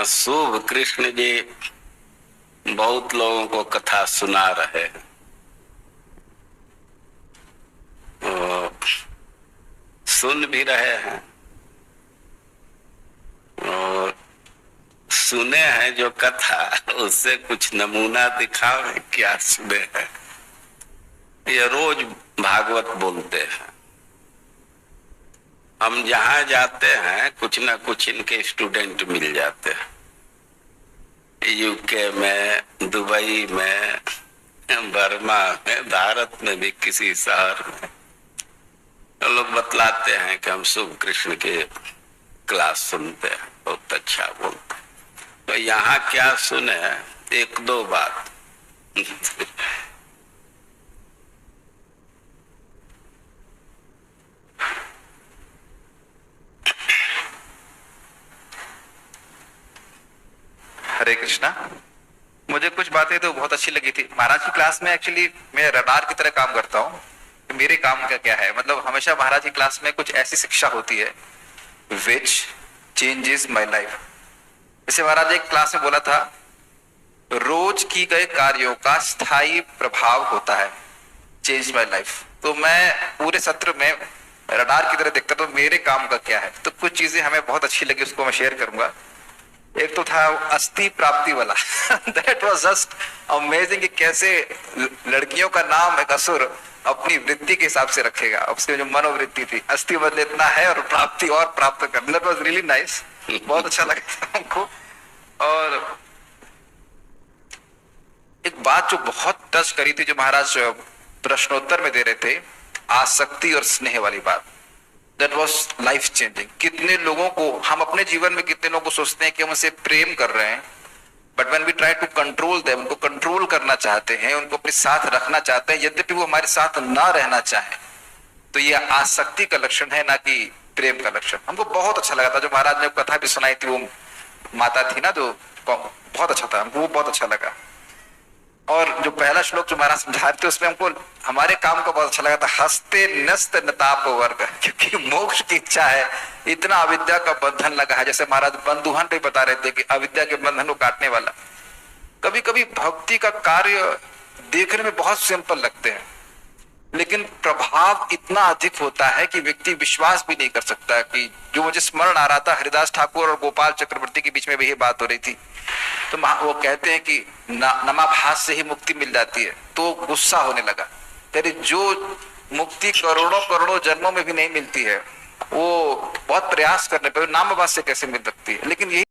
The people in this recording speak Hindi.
शुभ कृष्ण जी बहुत लोगों को कथा सुना रहे हैं। सुन भी रहे हैं और सुने हैं जो कथा, उससे कुछ नमूना दिखाओ क्या सुने हैं। ये रोज भागवत बोलते हैं। हम जहां जाते हैं कुछ ना कुछ इनके स्टूडेंट मिल जाते हैं। यूके में, दुबई में, बर्मा में, भारत में भी किसी शहर में लोग बतलाते हैं कि हम शुभ कृष्ण के क्लास सुनते हैं, बहुत अच्छा बोलते हैं। तो यहाँ क्या सुने, एक दो बात। हरे कृष्णा। मुझे कुछ बातें तो बहुत अच्छी लगी थी महाराज की क्लास में। एक्चुअली मैं रडार की तरह काम करता हूँ। मेरे काम का क्या है, मतलब हमेशा महाराज की क्लास में कुछ ऐसी शिक्षा होती है विच चेंजेस माय लाइफ। जैसे महाराज एक क्लास में बोला था, रोज की गए कार्यों का स्थायी प्रभाव होता है, चेंज माय लाइफ। तो मैं पूरे सत्र में रडार की तरह देखता तो मेरे काम का क्या है। तो कुछ चीजें हमें बहुत अच्छी लगी, उसको मैं शेयर करूंगा। एक तो था अस्थि प्राप्ति वाला। दैट वाज जस्ट अमेजिंग कि कैसे लड़कियों का नाम एक असुर अपनी वृत्ति के हिसाब से रखेगा। उसकी जो मनोवृत्ति थी, अस्थि बदले इतना है और प्राप्ति और प्राप्त कर। दैट वाज रियली नाइस, बहुत अच्छा लगा हमको। और एक बात जो बहुत टच करी थी, जो महाराज प्रश्नोत्तर में दे रहे थे, आसक्ति और स्नेह वाली बात। That was life changing. कितने लोगों को हम अपने जीवन में, कितने लोगों को सोचते हैं कि हम उनसे प्रेम कर रहे हैं, but when we try to control them, उनको कंट्रोल करना चाहते हैं, उनको अपने साथ रखना चाहते हैं, यद्यपि वो हमारे साथ ना रहना चाहे, तो ये आसक्ति का लक्षण है, ना कि प्रेम का लक्षण। हमको बहुत अच्छा लगा था जो महाराज ने कथा भी सुनाई थी। वो माता थी ना, जो बहुत अच्छा था, हमको वो बहुत अच्छा लगा। और जो पहला श्लोक जो महाराज समझा रहे थे, उसमें हमको हमारे काम का बहुत अच्छा लगा था, हस्ते नस्त नताप वर्ग। क्योंकि मोक्ष की इच्छा है, इतना अविद्या का बंधन लगा है। जैसे महाराज बंधुहन पे बता रहे थे कि अविद्या के बंधन को काटने वाला। कभी कभी भक्ति का कार्य देखने में बहुत सिंपल लगते हैं, लेकिन प्रभाव इतना अधिक होता है कि व्यक्ति विश्वास भी नहीं कर सकता। कि जो मुझे स्मरण आ रहा था, हरिदास ठाकुर और गोपाल चक्रवर्ती के बीच में भी ये बात हो रही थी। तो वो कहते हैं कि नमाभास से ही मुक्ति मिल जाती है। तो गुस्सा होने लगा, तेरी जो मुक्ति करोड़ों करोड़ों जन्मों में भी नहीं मिलती है, वो बहुत प्रयास करने पर नामाभास से कैसे मिल सकती है। लेकिन यही